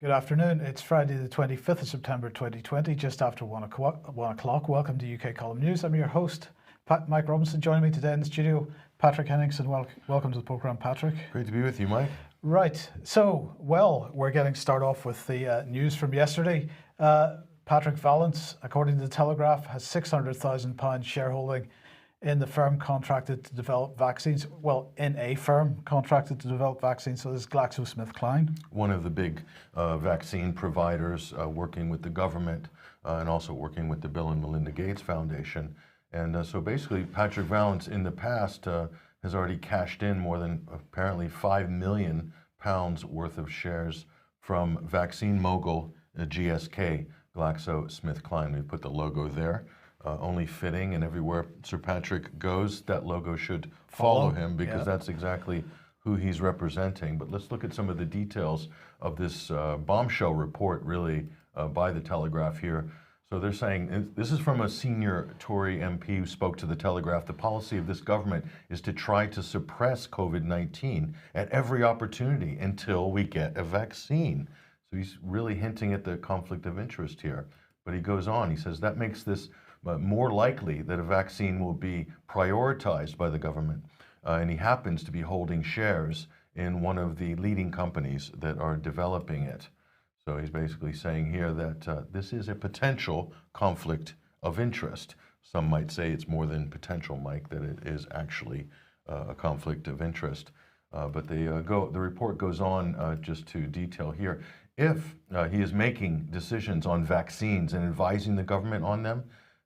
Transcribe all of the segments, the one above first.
Good afternoon. It's Friday the 25th of September 2020, just after 1 o'clock. Welcome to UK Column News. I'm your host, Mike Robinson. Joining me today in the studio, Patrick Henningsen. Welcome to the programme, Patrick. Great to be with you, Mike. Right. So, we're getting started off with the news from yesterday. Patrick Vallance, according to the Telegraph, has £600,000 shareholding in the firm contracted to develop vaccines. Well, in a firm contracted to develop vaccines. So this is GlaxoSmithKline. One of the big vaccine providers working with the government and also working with the Bill and Melinda Gates Foundation. And so basically, Patrick Vallance in the past has already cashed in more than apparently £5 million worth of shares from vaccine mogul GSK, GlaxoSmithKline. We put the logo there. Only fitting, and everywhere Sir Patrick goes, that logo should follow him because that's exactly who he's representing. But let's look at some of the details of this bombshell report, really, by the Telegraph here. So they're saying, this is from a senior Tory MP who spoke to the Telegraph, the policy of this government is to try to suppress COVID-19 at every opportunity until we get a vaccine. So he's really hinting at the conflict of interest here. But he goes on, he says that makes this more likely that a vaccine will be prioritized by the government. And he happens to be holding shares in one of the leading companies that are developing it. So he's basically saying here that this is a potential conflict of interest. Some might say it's more than potential, Mike, that it is actually a conflict of interest. But the report goes on just to detail here. If he is making decisions on vaccines and advising the government on them,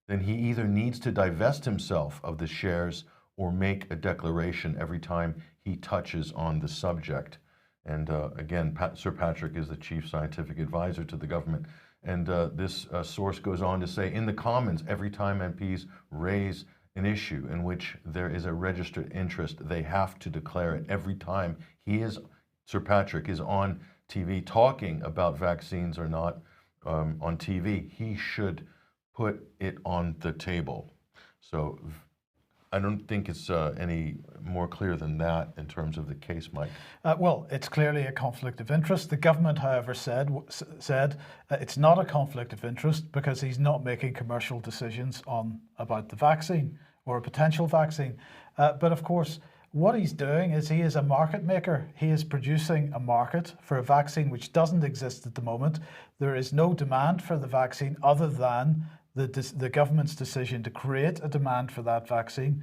then he either needs to divest himself of the shares or make a declaration every time he touches on the subject. And again, Sir Patrick is the chief scientific advisor to the government. And this source goes on to say, in the Commons, every time MPs raise an issue in which there is a registered interest, they have to declare it. Every time Sir Patrick is on TV talking about vaccines or not on TV, he should put it on the table. So I don't think it's any more clear than that in terms of the case, Mike. Well, it's clearly a conflict of interest. The government, however, said it's not a conflict of interest because he's not making commercial decisions about the vaccine or a potential vaccine. But of course, what he's doing is he is a market maker. He is producing a market for a vaccine which doesn't exist at the moment. There is no demand for the vaccine other than the government's decision to create a demand for that vaccine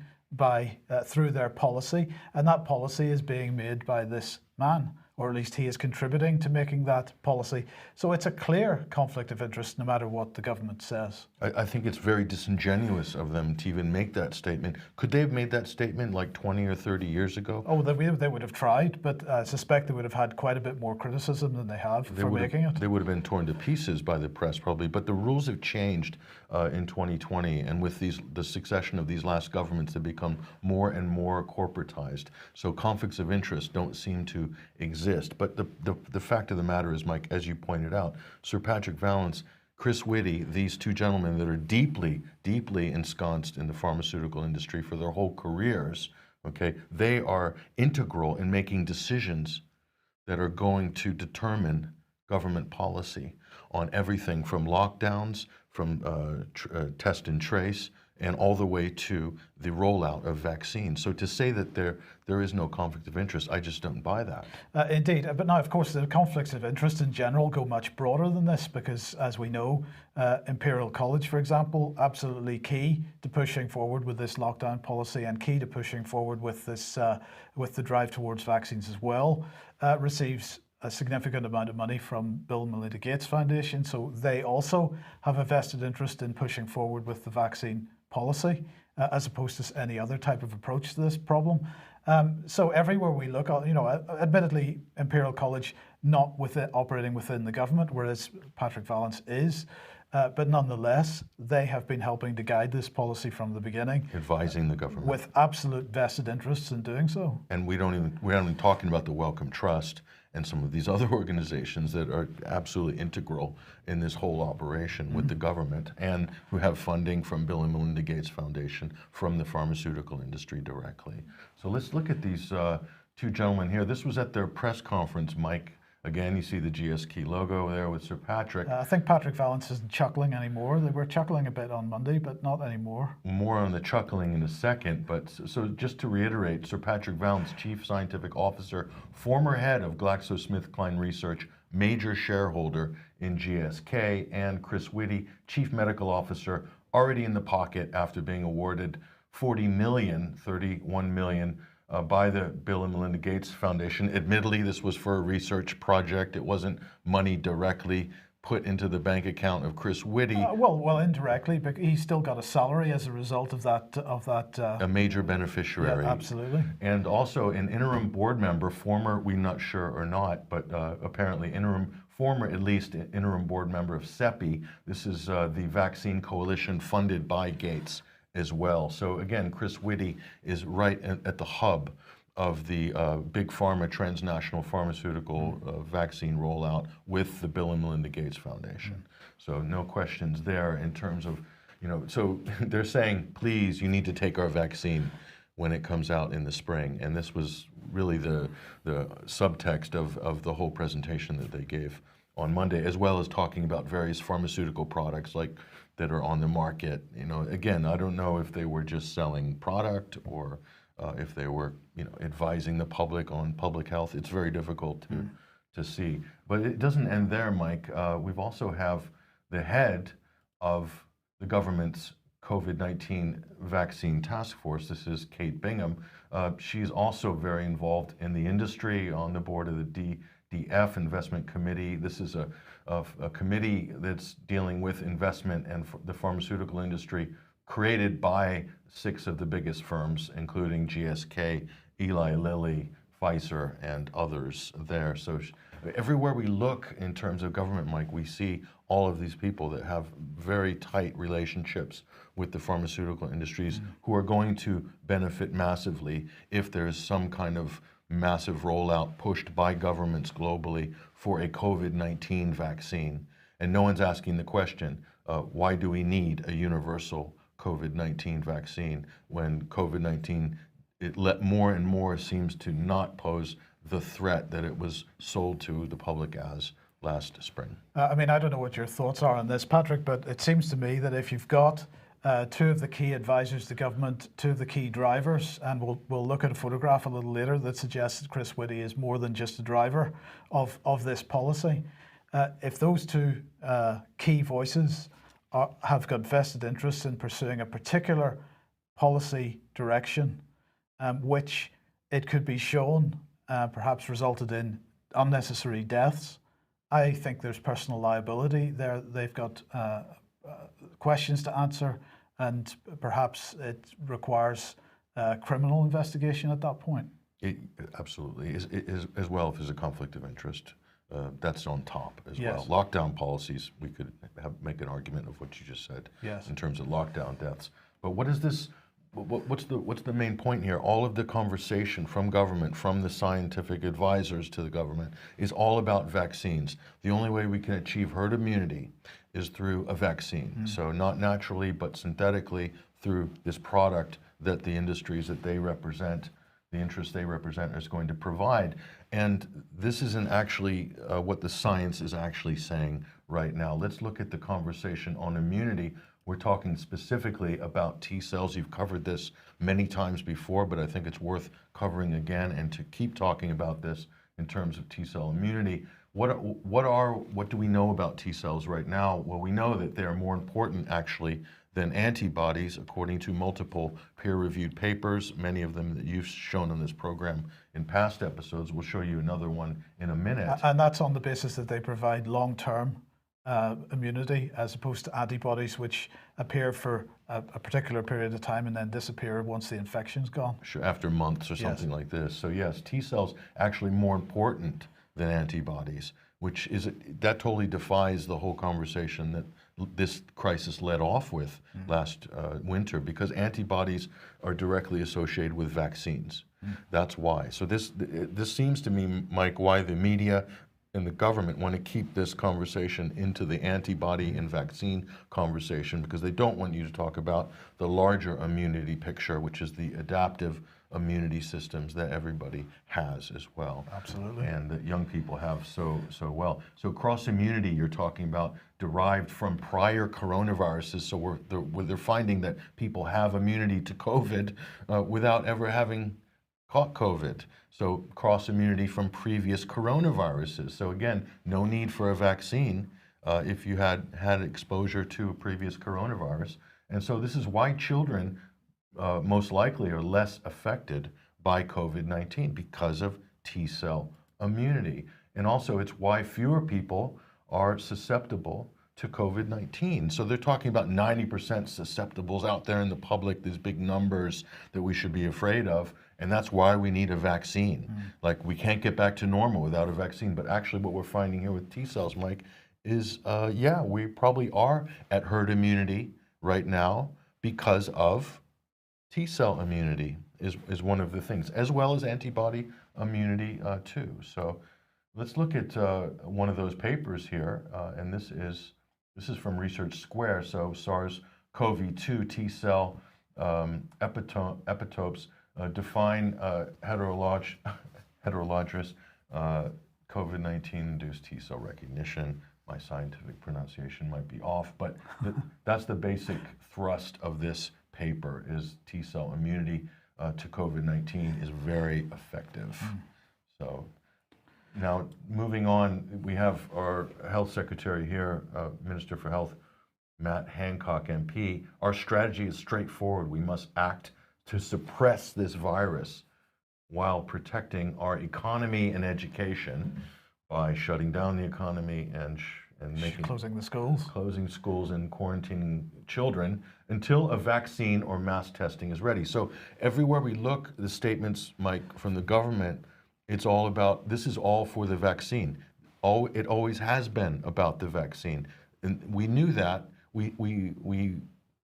through their policy, and that policy is being made by this man, or at least he is contributing to making that policy. So it's a clear conflict of interest no matter what the government says. I think it's very disingenuous of them to even make that statement. Could they have made that statement like 20 or 30 years ago? Oh, they would have tried, but I suspect they would have had quite a bit more criticism than they have for making it. They would have been torn to pieces by the press probably, but the rules have changed in 2020, and with the succession of these last governments, they become more and more corporatized. So conflicts of interest don't seem to exist. But the fact of the matter is, Mike, as you pointed out, Sir Patrick Vallance, Chris Whitty, these two gentlemen that are deeply, deeply ensconced in the pharmaceutical industry for their whole careers, okay, they are integral in making decisions that are going to determine government policy on everything from lockdowns, from test and trace, and all the way to the rollout of vaccines. So to say that there is no conflict of interest, I just don't buy that. Indeed, but now, of course, the conflicts of interest in general go much broader than this because, as we know, Imperial College, for example, absolutely key to pushing forward with this lockdown policy and key to pushing forward with this with the drive towards vaccines as well, receives a significant amount of money from Bill and Melinda Gates Foundation. So they also have a vested interest in pushing forward with the vaccine policy as opposed to any other type of approach to this problem. So everywhere we look, admittedly, Imperial College not operating within the government, whereas Patrick Vallance is. But nonetheless, they have been helping to guide this policy from the beginning. Advising the government. With absolute vested interests in doing so. And we're not even talking about the Wellcome Trust and some of these other organizations that are absolutely integral in this whole operation with the government and who have funding from Bill and Melinda Gates Foundation, from the pharmaceutical industry directly. So let's look at these two gentlemen here. This was at their press conference, Mike, Again, you see the GSK logo there with Sir Patrick. I think Patrick Vallance isn't chuckling anymore. They were chuckling a bit on Monday, but not anymore. More on the chuckling in a second, but so just to reiterate, Sir Patrick Vallance, Chief Scientific Officer, former head of GlaxoSmithKline Research, major shareholder in GSK, and Chris Whitty, Chief Medical Officer, already in the pocket after being awarded 31 million by the Bill and Melinda Gates Foundation. Admittedly, this was for a research project. It wasn't money directly put into the bank account of Chris Whitty. Well, indirectly, but he still got a salary as a result of that. A major beneficiary. Yeah, absolutely. And also an interim board member, former, we're not sure or not, but apparently former at least interim board member of CEPI. This is the vaccine coalition funded by Gates as well. So again, Chris Whitty is right at the hub of the big pharma transnational pharmaceutical vaccine rollout with the Bill and Melinda Gates Foundation. So no questions there in terms of, so they're saying, please, you need to take our vaccine when it comes out in the spring. And this was really the subtext of the whole presentation that they gave on Monday, as well as talking about various pharmaceutical products that are on the market. Again, I don't know if they were just selling product or if they were, advising the public on public health. It's very difficult to see. But it doesn't end there, Mike. We've also have the head of the government's COVID-19 vaccine task force. This is Kate Bingham. She's also very involved in the industry, on the board of the DF Investment Committee. This is a committee that's dealing with investment and the pharmaceutical industry, created by 6 of the biggest firms, including GSK, Eli Lilly, Pfizer, and others there. So everywhere we look in terms of government, Mike, we see all of these people that have very tight relationships with the pharmaceutical industries who are going to benefit massively if there's some kind of massive rollout pushed by governments globally for a COVID-19 vaccine. And no one's asking the question, why do we need a universal COVID-19 vaccine when COVID-19, more and more seems to not pose the threat that it was sold to the public as last spring? I don't know what your thoughts are on this, Patrick, but it seems to me that if you've got 2 of the key advisors to government, 2 of the key drivers, and we'll look at a photograph a little later that suggests that Chris Whitty is more than just a driver of this policy. If those 2 key voices have got vested interests in pursuing a particular policy direction, which it could be shown perhaps resulted in unnecessary deaths, I think there's personal liability there. They've got questions to answer, and perhaps it requires criminal investigation at that point. Absolutely, as well if there's a conflict of interest. That's on top as Yes. well. Lockdown policies, we could make an argument of what you just said Yes. in terms of lockdown deaths. But what is this? What's the main point here? All of the conversation from government, from the scientific advisors to the government, is all about vaccines. The only way we can achieve herd immunity is through a vaccine. So not naturally, but synthetically through this product that the industries that they represent, the interests they represent, is going to provide. And this isn't actually what the science is actually saying right now. Let's look at the conversation on immunity. We're talking specifically about T cells. You've covered this many times before, but I think it's worth covering again and to keep talking about this in terms of T cell immunity. What do we know about T cells right now? Well, we know that they're more important actually than antibodies, according to multiple peer-reviewed papers, many of them that you've shown on this program in past episodes. We'll show you another one in a minute. And that's on the basis that they provide long-term immunity, as opposed to antibodies, which appear for a particular period of time and then disappear once the infection's gone. Sure, after months or something like this. So yes, T cells actually more important than antibodies, that totally defies the whole conversation that this crisis led off with last winter, because antibodies are directly associated with vaccines. That's why. So this seems to me, Mike, why the media and the government want to keep this conversation into the antibody and vaccine conversation because they don't want you to talk about the larger immunity picture, which is the adaptive immunity systems that everybody has as well. Absolutely. And that young people have so well. So cross immunity you're talking about derived from prior coronaviruses. So they're finding that people have immunity to COVID without ever having caught COVID. So cross immunity from previous coronaviruses. So again, no need for a vaccine if you had exposure to a previous coronavirus. And so this is why children most likely are less affected by COVID-19 because of T-cell immunity. And also it's why fewer people are susceptible to COVID-19. So they're talking about 90% susceptibles out there in the public, these big numbers that we should be afraid of. And that's why we need a vaccine. Like we can't get back to normal without a vaccine. But actually what we're finding here with T-cells, Mike, is yeah, we probably are at herd immunity right now because of T-cell immunity is one of the things, as well as antibody immunity too. So let's look at one of those papers here, and this is from Research Square. So SARS-CoV-2 T-cell epitopes define heterologous COVID-19 induced T-cell recognition. My scientific pronunciation might be off, but that's the basic thrust of this paper is T-cell immunity to COVID-19 is very effective. So now moving on, we have our health secretary here, Minister for Health, Matt Hancock, MP. Our strategy is straightforward. We must act to suppress this virus while protecting our economy and education by shutting down the economy and closing the schools. Closing schools and quarantining children until a vaccine or mass testing is ready. So everywhere we look, the statements, Mike, from the government, it's all about, this is all for the vaccine. It always has been about the vaccine. And we knew that, we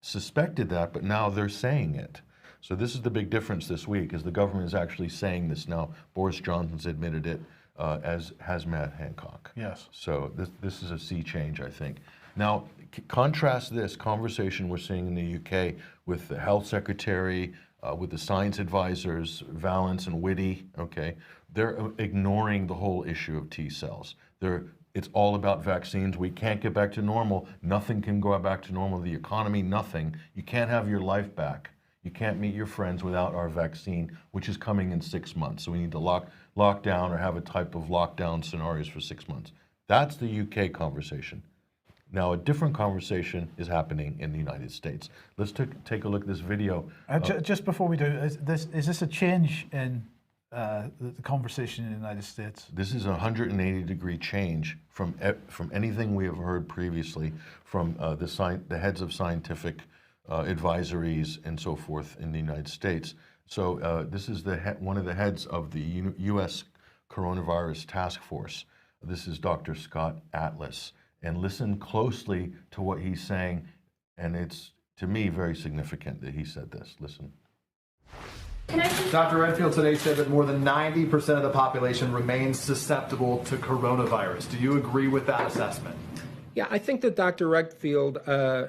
suspected that, but now they're saying it. So this is the big difference this week, is the government is actually saying this now. Boris Johnson's admitted it, as has Matt Hancock. Yes. So this is a sea change, I think. Now, contrast this conversation we're seeing in the UK with the health secretary, with the science advisors, Valence and Whitty, okay? They're ignoring the whole issue of T-cells. It's all about vaccines. We can't get back to normal. Nothing can go back to normal. The economy, nothing. You can't have your life back. You can't meet your friends without our vaccine, which is coming in 6 months. So we need to lock down or have a type of lockdown scenarios for 6 months. That's the UK conversation. Now, a different conversation is happening in the United States. Let's take a look at this video. Just before we do, is this a change in the conversation in the United States? This is a 180-degree change from anything we have heard previously from the heads of scientific advisories and so forth in the United States. So this is one of the heads of the U.S. Coronavirus Task Force. This is Dr. Scott Atlas. And listen closely to what he's saying, and it's, to me, very significant that he said this. Listen. Dr. Redfield today said that more than 90% of the population remains susceptible to coronavirus. Do you agree with that assessment? Yeah, I think that Dr. Redfield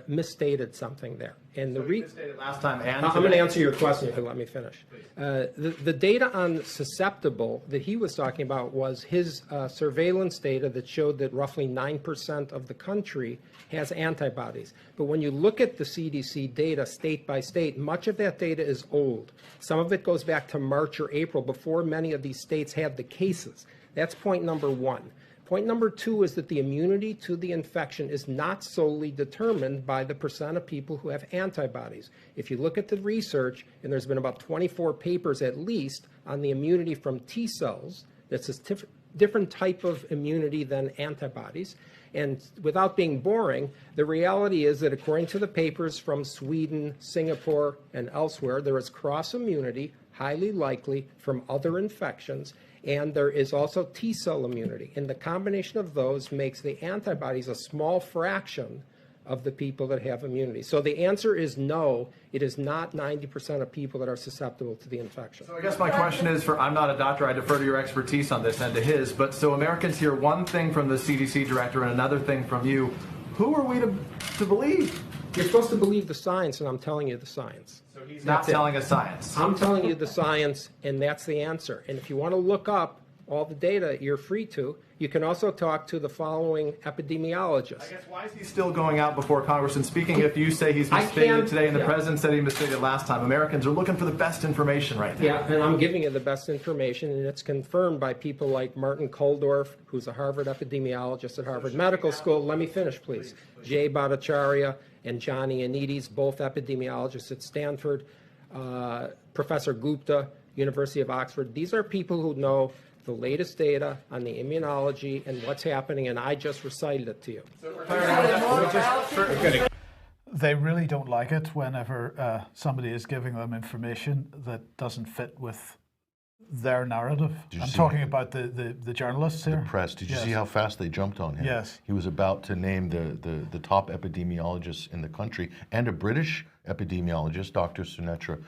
misstated something there. And so he misstated last time and I'm going to answer your question if you let me finish. The data on susceptible that he was talking about was his surveillance data that showed that roughly 9% of the country has antibodies. But when you look at the CDC data state by state, much of that data is old. Some of it goes back to March or April before many of these states had the cases. That's point number one. Point number two is that the immunity to the infection is not solely determined by the percent of people who have antibodies. If you look at the research, and there's been about 24 papers at least on the immunity from T cells, that's a different type of immunity than antibodies. And without being boring, the reality is that according to the papers from Sweden, Singapore, and elsewhere, there is cross immunity, highly likely, from other infections. And there is also T-cell immunity. And the combination of those makes the antibodies a small fraction of the people that have immunity. So the answer is no, it is not 90% of people that are susceptible to the infection. So I guess my question is, I'm not a doctor, I defer to your expertise on this and to his, but so Americans hear one thing from the CDC director and another thing from you. Who are we to believe? You're supposed to believe the science, and I'm telling you the science. So he's not telling us science. I'm telling you the science, and that's the answer. And if you want to look up all the data, you're free to. You can also talk to the following epidemiologists. I guess why is he still going out before Congress and speaking if you say he's misstated today and the president said he misstated last time? Americans are looking for the best information right now. Yeah, and I'm giving you the best information, and it's confirmed by people like Martin Kulldorff, who's a Harvard epidemiologist at Harvard Medical School. Let me finish, please. Jay Bhattacharya and Johnny Anides, both epidemiologists at Stanford. Professor Gupta, University of Oxford. These are people who know the latest data on the immunology and what's happening, and I just recited it to you. They really don't like it whenever somebody is giving them information that doesn't fit with their narrative. I'm talking about the journalists here. The press. Did you see how fast they jumped on him? Yes. He was about to name the top epidemiologists in the country, and a British epidemiologist, Dr. Sunetra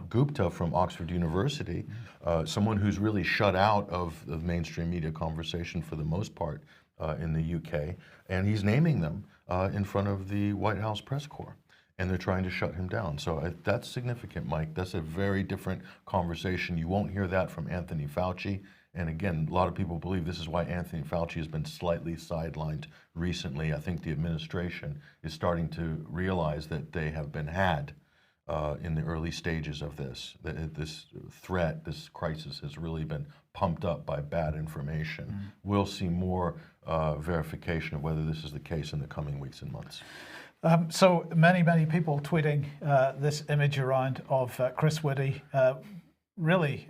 Gupta from Oxford University, someone who's really shut out of the mainstream media conversation for the most part in the UK, and he's naming them in front of the White House press corps. And they're trying to shut him down. So that's significant, Mike. That's a very different conversation. You won't hear that from Anthony Fauci. And again, a lot of people believe this is why Anthony Fauci has been slightly sidelined recently. I think the administration is starting to realize that they have been had in the early stages of this. That this threat, this crisis has really been pumped up by bad information. We'll see more verification of whether this is the case in the coming weeks and months. So many people tweeting this image around of Chris Whitty, really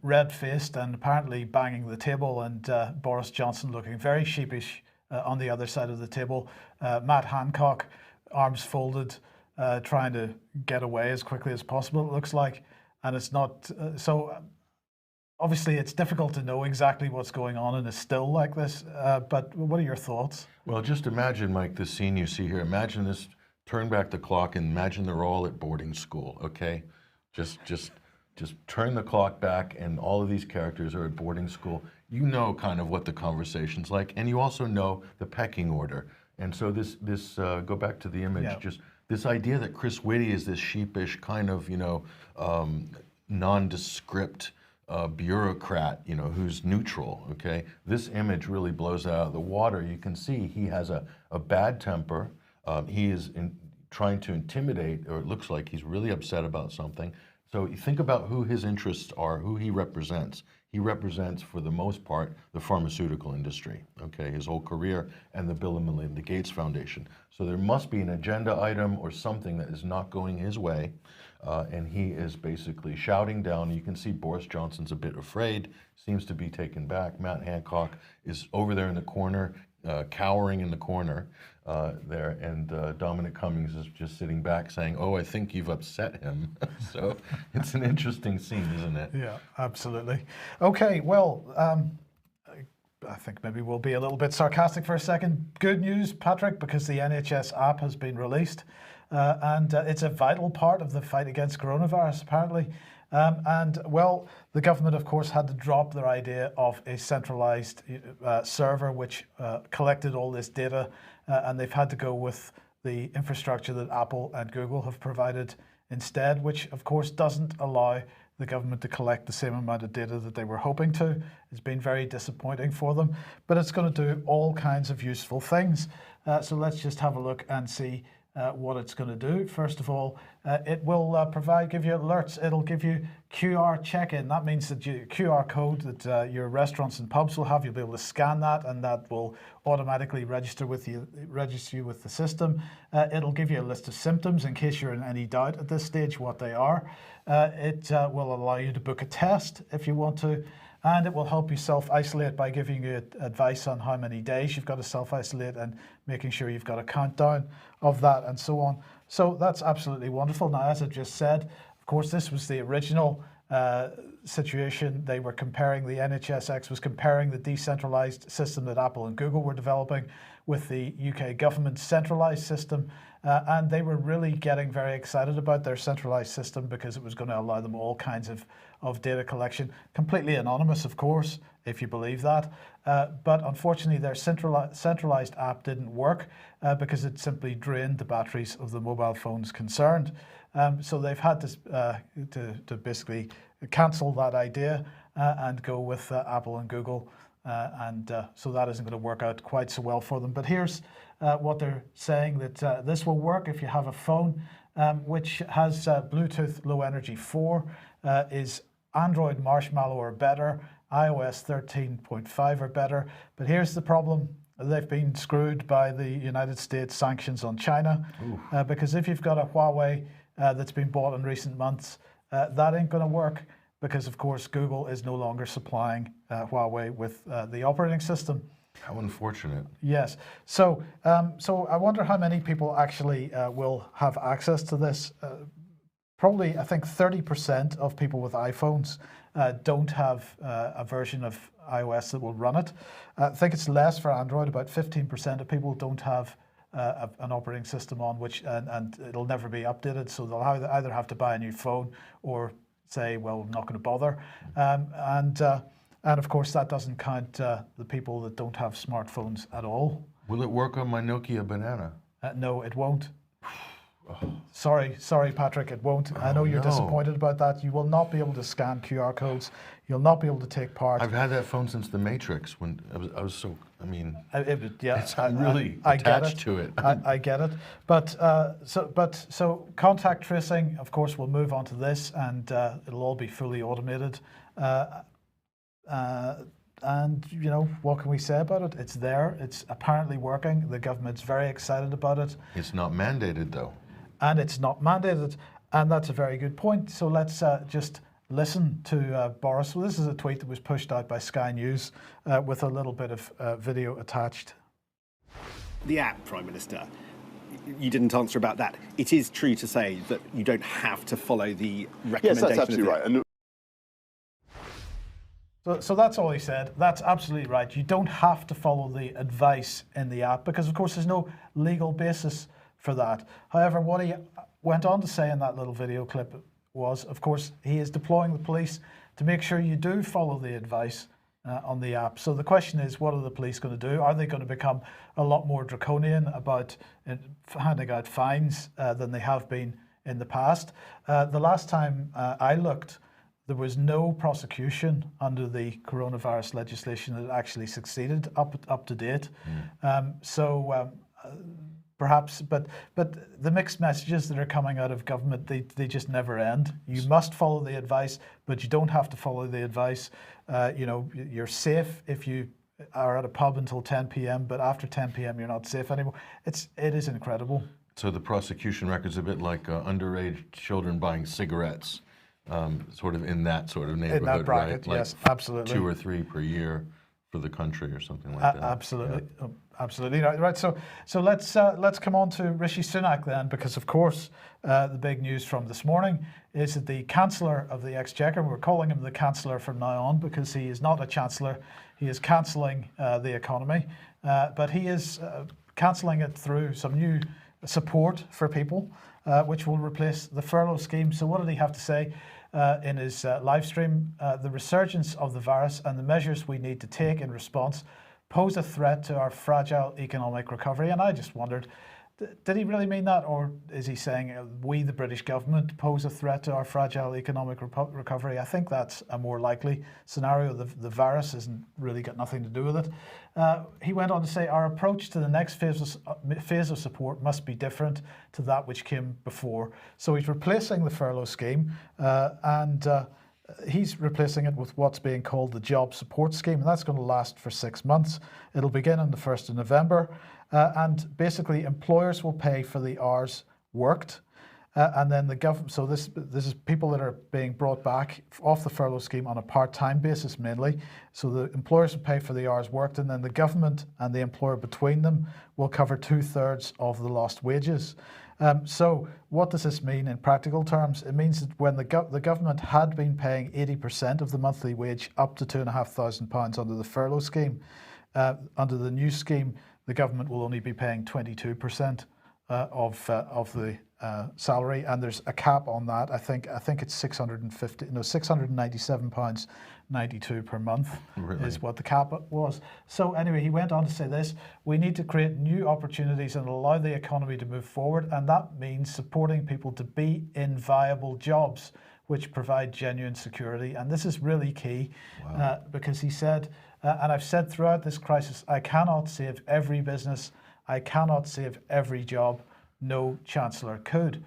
red-faced and apparently banging the table, and Boris Johnson looking very sheepish on the other side of the table. Matt Hancock, arms folded, trying to get away as quickly as possible, it looks like. And it's not, so obviously it's difficult to know exactly what's going on in a still like this, but what are your thoughts? Well, just imagine, Mike, the scene you see here. Imagine this, turn back the clock and imagine they're all at boarding school, okay? Just turn the clock back and all of these characters are at boarding school. You know kind of what the conversation's like, and you also know the pecking order. And so this go back to the image, just this idea that Chris Whitty is this sheepish kind of, nondescript bureaucrat, who's neutral, okay? This image really blows that out of the water. You can see he has a bad temper. He is trying to intimidate, or it looks like he's really upset about something. So you think about who his interests are, who he represents. He represents, for the most part, the pharmaceutical industry, okay, his whole career, and the Bill and Melinda Gates Foundation. So there must be an agenda item or something that is not going his way, and he is basically shouting down. You can see Boris Johnson's a bit afraid, seems to be taken back. Matt Hancock is over there in the corner, cowering in the corner there, and Dominic Cummings is just sitting back saying, "Oh, I think you've upset him." So it's an interesting scene, isn't it? Yeah, absolutely. Okay, well, I think maybe we'll be a little bit sarcastic for a second. Good news, Patrick, because the NHS app has been released, and it's a vital part of the fight against coronavirus, apparently. And, well, the government, of course, had to drop their idea of a centralized server which collected all this data, and they've had to go with the infrastructure that Apple and Google have provided instead, which, of course, doesn't allow the government to collect the same amount of data that they were hoping to. It's been very disappointing for them, but it's going to do all kinds of useful things. So let's just have a look and see what it's going to do. First of all, it will give you alerts. It'll give you QR check-in. That means that QR code that your restaurants and pubs will have, you'll be able to scan that, and that will automatically register you with the system. It'll give you a list of symptoms in case you're in any doubt at this stage what they are. It will allow you to book a test if you want to. And it will help you self-isolate by giving you advice on how many days you've got to self-isolate and making sure you've got a countdown of that and so on. So that's absolutely wonderful. Now, as I just said, of course, this was the original situation. They were comparing, the NHSX was comparing the decentralized system that Apple and Google were developing with the UK government's centralized system. And they were really getting very excited about their centralized system because it was going to allow them all kinds of data collection, completely anonymous, of course, if you believe that. But unfortunately, their centralized app didn't work because it simply drained the batteries of the mobile phones concerned. So they've had to basically cancel that idea and go with Apple and Google. So that isn't going to work out quite so well for them. But here's what they're saying, that this will work if you have a phone which has Bluetooth Low Energy 4, is Android Marshmallow or better, iOS 13.5 or better. But here's the problem. They've been screwed by the United States sanctions on China because if you've got a Huawei that's been bought in recent months, that ain't going to work because, of course, Google is no longer supplying Huawei with the operating system. How unfortunate. Yes. So I wonder how many people actually will have access to this. Probably, I think 30% of people with iPhones don't have a version of iOS that will run it. I think it's less for Android. About 15% of people don't have an operating system on, and it'll never be updated. So they'll either have to buy a new phone or say, well, I'm not going to bother. And of course, that doesn't count the people that don't have smartphones at all. Will it work on my Nokia Banana? No, it won't. Sorry, Patrick, it won't. I know you're disappointed about that. You will not be able to scan QR codes. You'll not be able to take part. I've had that phone since The Matrix when I was so, I mean, I'm really I attached to it. I get it. But so contact tracing, of course, we'll move on to this, and it'll all be fully automated. And, you know, what can we say about it? It's there. It's apparently working. The government's very excited about it. It's not mandated, though. And it's not mandated. And that's a very good point. So let's just listen to Boris. Well, this is a tweet that was pushed out by Sky News with a little bit of video attached. The app, Prime Minister, you didn't answer about that. It is true to say that you don't have to follow the recommendation. Yes, that's absolutely right. And so that's all he said. That's absolutely right. You don't have to follow the advice in the app because, of course, there's no legal basis for that. However, what he went on to say in that little video clip was, of course, he is deploying the police to make sure you do follow the advice on the app. So the question is, what are the police going to do? Are they going to become a lot more draconian about handing out fines than they have been in the past? The last time I looked, there was no prosecution under the coronavirus legislation that actually succeeded up to date. Perhaps, but the mixed messages that are coming out of government, they just never end. You must follow the advice, but you don't have to follow the advice. You know, you're safe if you are at a pub until 10 p.m., but after 10 p.m. you're not safe anymore. It is incredible. So the prosecution record's a bit like underage children buying cigarettes, sort of in that sort of neighborhood, in that bracket, right? Like yes, absolutely. 2 or 3 per year for the country or something like that. Absolutely. Yeah. Absolutely right. So let's come on to Rishi Sunak then, because of course the big news from this morning is that the Chancellor of the Exchequer, we're calling him the Chancellor from now on because he is not a Chancellor, he is cancelling the economy, but he is cancelling it through some new support for people, which will replace the furlough scheme. So what did he have to say in his live stream? The resurgence of the virus and the measures we need to take in response pose a threat to our fragile economic recovery. And I just wondered, did he really mean that? Or is he saying we, the British government, pose a threat to our fragile economic recovery? I think that's a more likely scenario. The virus hasn't really got nothing to do with it. He went on to say our approach to the next phase of support must be different to that which came before. So he's replacing the furlough scheme he's replacing it with what's being called the Job Support Scheme, and that's going to last for 6 months. It'll begin on the 1st of November, and basically employers will pay for the hours worked, and then the government. So this is people that are being brought back off the furlough scheme on a part-time basis mainly. So the employers will pay for the hours worked, and then the government and the employer between them will cover 2/3 of the lost wages. So what does this mean in practical terms? It means that when the government had been paying 80% of the monthly wage up to £2,500 under the furlough scheme, under the new scheme, the government will only be paying 22% of the salary, and there's a cap on that. I think it's £697.92 per month is what the cap was. So anyway, he went on to say this: we need to create new opportunities and allow the economy to move forward, and that means supporting people to be in viable jobs which provide genuine security. And this is really key. Wow. Because he said, and I've said throughout this crisis, I cannot save every business, I cannot save every job. No chancellor could.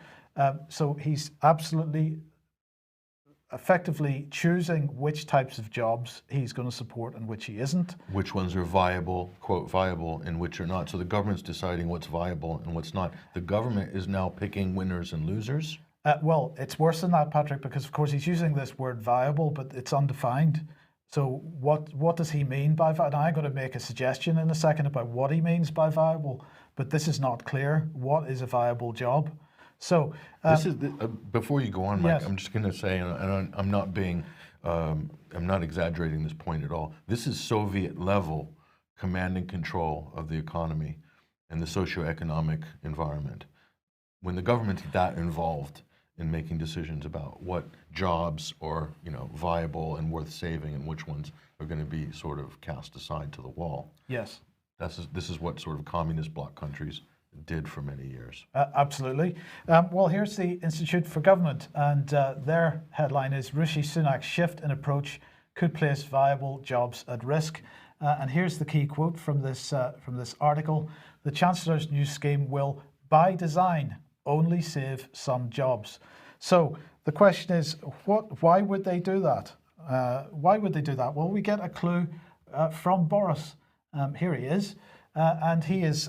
So he's absolutely effectively choosing which types of jobs he's going to support and which he isn't. Which ones are viable, quote, viable, and which are not. So the government's deciding what's viable and what's not. The government is now picking winners and losers? Well, it's worse than that, Patrick, because of course he's using this word viable, but it's undefined. So what does he mean by viable? I'm going to make a suggestion in a second about what he means by viable, but this is not clear. What is a viable job? So this is before you go on, Mike. Yes. I'm just going to say, and I'm not being, I'm not exaggerating this point at all. This is Soviet level command and control of the economy and the socioeconomic environment. When the government's that involved in making decisions about what jobs are, viable and worth saving, and which ones are going to be sort of cast aside to the wall. Yes. This is what sort of communist bloc countries did for many years. Absolutely. Well, here's the Institute for Government, and their headline is Rishi Sunak's shift in approach could place viable jobs at risk. And here's the key quote from this article: the Chancellor's new scheme will, by design, only save some jobs. So the question is, why would they do that? Why would they do that? Well, we get a clue from Boris. Here he is, and he is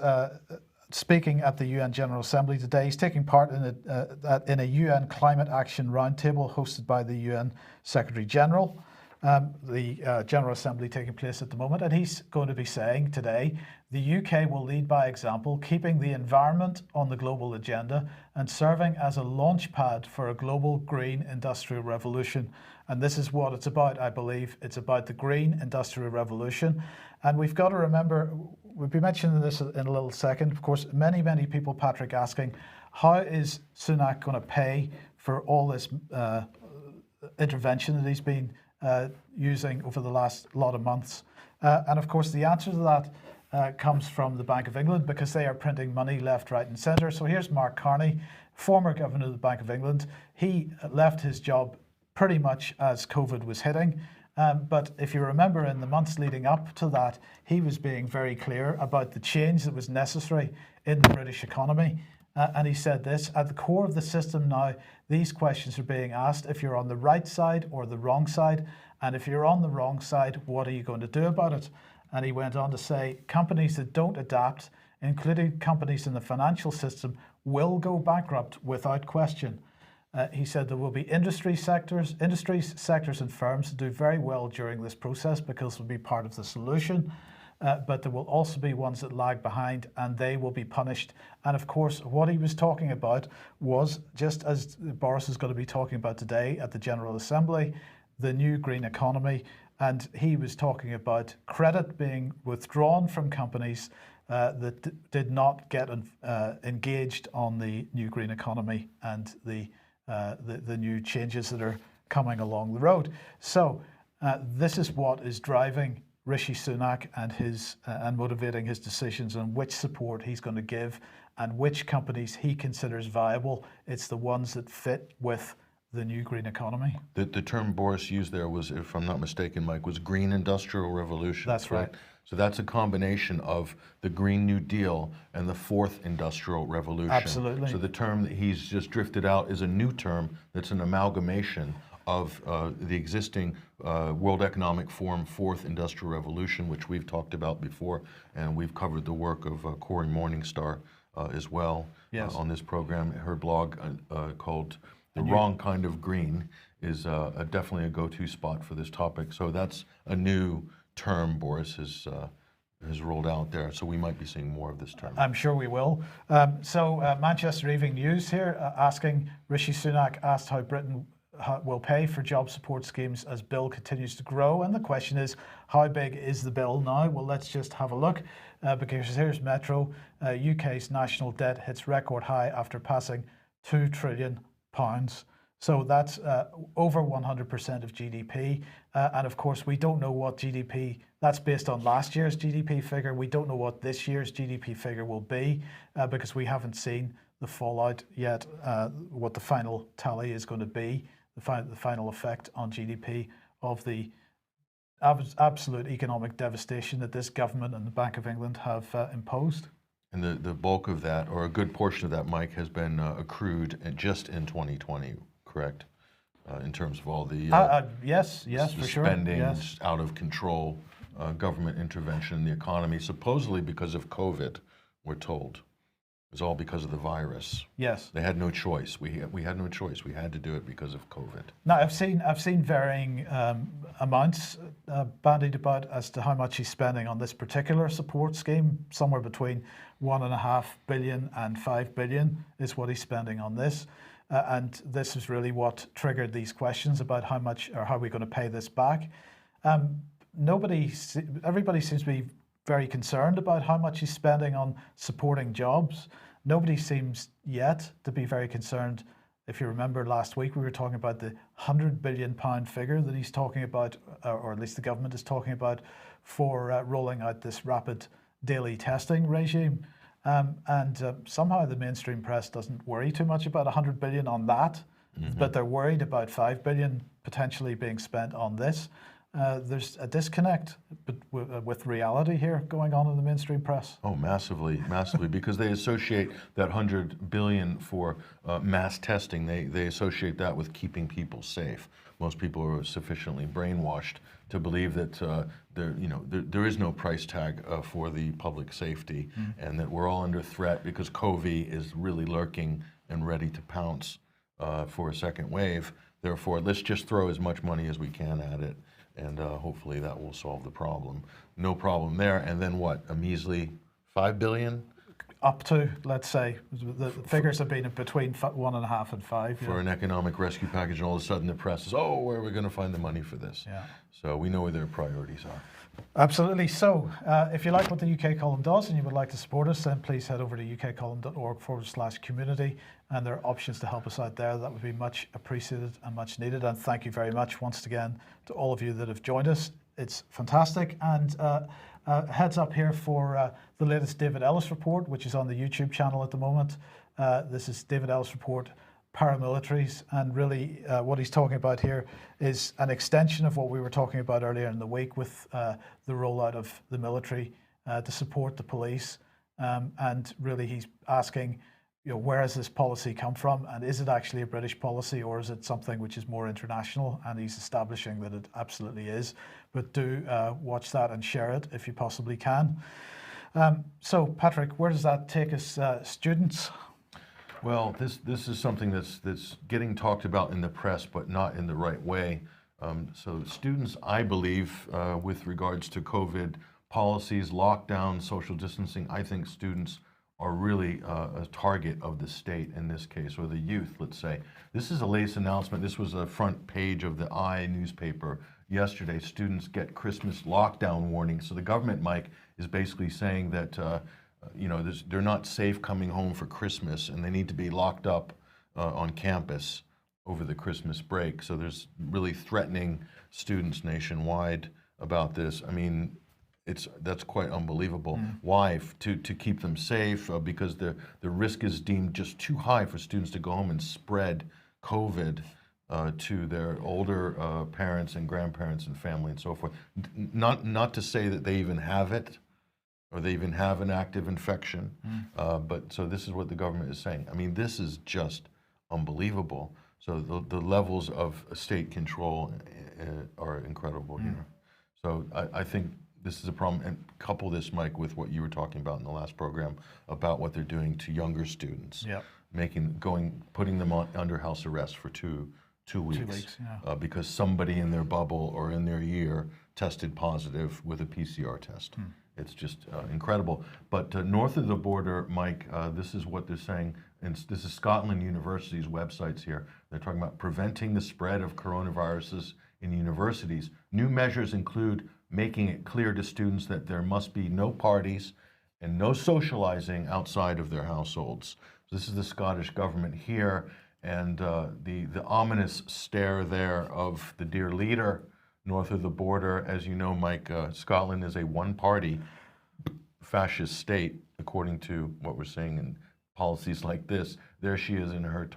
speaking at the UN General Assembly today. He's taking part in a UN Climate Action Roundtable hosted by the UN Secretary General. The General Assembly taking place at the moment, and he's going to be saying today, the UK will lead by example, keeping the environment on the global agenda and serving as a launch pad for a global green industrial revolution. And this is what it's about, I believe. It's about the green industrial revolution. And we've got to remember, we'll be mentioning this in a little second. Of course, many people, Patrick, asking, how is Sunak going to pay for all this intervention that he's been using over the last lot of months? And of course, the answer to that comes from the Bank of England, because they are printing money left, right and centre. So here's Mark Carney, former governor of the Bank of England. He left his job pretty much as COVID was hitting. But if you remember, in the months leading up to that, he was being very clear about the change that was necessary in the British economy. And he said this: at the core of the system now, these questions are being asked if you're on the right side or the wrong side. And if you're on the wrong side, what are you going to do about it? And he went on to say, companies that don't adapt, including companies in the financial system, will go bankrupt without question. He said there will be industries, sectors and firms that do very well during this process because they'll be part of the solution. But there will also be ones that lag behind, and they will be punished. And of course, what he was talking about was, just as Boris is going to be talking about today at the General Assembly, the new green economy. And he was talking about credit being withdrawn from companies that did not get engaged on the new green economy and the new changes that are coming along the road. So this is what is driving Rishi Sunak and motivating his decisions on which support he's going to give and which companies he considers viable. It's the ones that fit with the new green economy. The term Boris used there was, if I'm not mistaken, Mike, was green industrial revolution. That's right. So that's a combination of the Green New Deal and the fourth industrial revolution. Absolutely. So the term that he's just drifted out is a new term that's an amalgamation of the existing World Economic Forum fourth industrial revolution, which we've talked about before, and we've covered the work of Cory Morningstar as well. Yes. On this program. Her blog called The Wrong Kind of Green is definitely a go-to spot for this topic. So that's a new term Boris has has rolled out there. So we might be seeing more of this term. I'm sure we will. Manchester Evening News here asking, Rishi Sunak asked how Britain will pay for job support schemes as bill continues to grow. And the question is, how big is the bill now? Well, let's just have a look because here's Metro. UK's national debt hits record high after passing £2 trillion. So that's over 100% of GDP. And of course, we don't know what GDP, that's based on last year's GDP figure. We don't know what this year's GDP figure will be because we haven't seen the fallout yet, what the final tally is going to be, the final effect on GDP of the absolute economic devastation that this government and the Bank of England have imposed. And the bulk of that, or a good portion of that, Mike, has been accrued just in 2020, correct? In terms of all the yes, for sure. Spending, yes. Out of control, government intervention in the economy, supposedly because of COVID, we're told. It was all because of the virus. Yes. They had no choice. We had no choice. We had to do it because of COVID. Now, I've seen varying amounts bandied about as to how much he's spending on this particular support scheme. Somewhere between $1.5 billion and $5 billion is what he's spending on this. And this is really what triggered these questions about how much or how are we going to pay this back. Everybody seems to be very concerned about how much he's spending on supporting jobs. Nobody seems yet to be very concerned. If you remember last week, we were talking about the £100 billion figure that he's talking about, or at least the government is talking about, for rolling out this rapid daily testing regime. Somehow the mainstream press doesn't worry too much about $100 billion on that, but they're worried about $5 billion potentially being spent on this. There's a disconnect with reality here going on in the mainstream press. Oh, massively, because they associate that $100 billion for mass testing. They associate that with keeping people safe. Most people are sufficiently brainwashed to believe that there is no price tag for the public safety, and that we're all under threat because COVID is really lurking and ready to pounce for a second wave. Therefore, let's just throw as much money as we can at it. And hopefully that will solve the problem. No problem there. And then what? A measly $5 billion? Up to, let's say, the figures have been between 1.5 and 5. For an economic rescue package, and all of a sudden the press is, oh, where are we going to find the money for this? Yeah. So we know where their priorities are. Absolutely. So if you like what the UK Column does and you would like to support us, then please head over to ukcolumn.org/community, and there are options to help us out there. That would be much appreciated and much needed. And thank you very much once again to all of you that have joined us. It's fantastic. And heads up here for the latest David Ellis report, which is on the YouTube channel at the moment. This is David Ellis report, paramilitaries, and really what he's talking about here is an extension of what we were talking about earlier in the week with the rollout of the military to support the police, and really he's asking, where has this policy come from, and is it actually a British policy, or is it something which is more international? And he's establishing that it absolutely is. But do watch that and share it if you possibly can. So Patrick, where does that take us, students? Well, this is something that's getting talked about in the press, but not in the right way. So students, I believe, with regards to COVID policies, lockdown, social distancing, I think students are really a target of the state in this case, or the youth, let's say. This is the latest announcement. This was the front page of the newspaper yesterday. Students get Christmas lockdown warning. So the government, Mike, is basically saying that they're not safe coming home for Christmas, and they need to be locked up on campus over the Christmas break. So there's really threatening students nationwide about this. I mean, that's quite unbelievable. Why? To keep them safe, because the risk is deemed just too high for students to go home and spread COVID to their older parents and grandparents and family and so forth. Not to say that they even have it, or they even have an active infection. But so this is what the government is saying. I mean, this is just unbelievable. So the levels of state control are incredible here. So I think this is a problem. And couple this, Mike, with what you were talking about in the last program about what they're doing to younger students. Yep. Putting them under house arrest for two weeks, because somebody in their bubble or in their year tested positive with a PCR test. It's just incredible. But north of the border, Mike, this is what they're saying, and this is Scotland University's websites here. They're talking about preventing the spread of coronaviruses in universities. New measures include making it clear to students that there must be no parties and no socializing outside of their households. So this is the Scottish government here, and the ominous stare there of the dear leader north of the border. As you know, Mike, Scotland is a one-party fascist state, according to what we're seeing in policies like this. There she is in her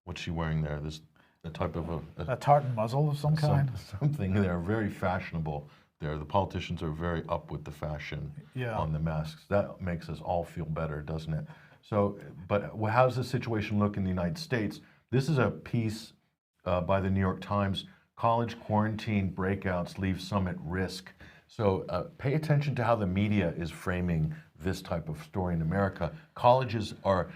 what's she wearing there? This a type of a tartan muzzle of some kind. Something there, very fashionable there. The politicians are very up with the fashion on the masks. That makes us all feel better, doesn't it? So, but how does the situation look in the United States? This is a piece by the New York Times. College quarantine breakouts leave some at risk. So pay attention to how the media is framing this type of story in America. Colleges are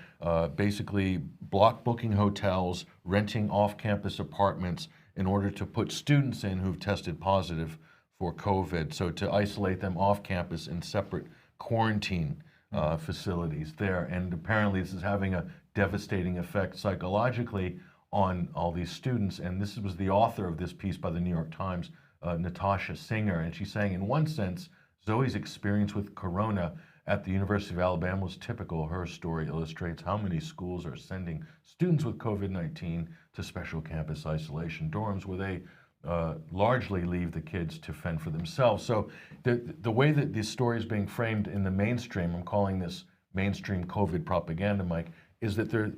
basically block booking hotels, renting off-campus apartments in order to put students in who've tested positive for COVID. So to isolate them off campus in separate quarantine facilities there. And apparently this is having a devastating effect psychologically on all these students. And this was the author of this piece by the New York Times, Natasha Singer. And she's saying, in one sense, Zoe's experience with corona at the University of Alabama was typical. Her story illustrates how many schools are sending students with COVID-19 to special campus isolation dorms where they largely leave the kids to fend for themselves. So the way that this story is being framed in the mainstream, I'm calling this mainstream COVID propaganda, Mike, is that they're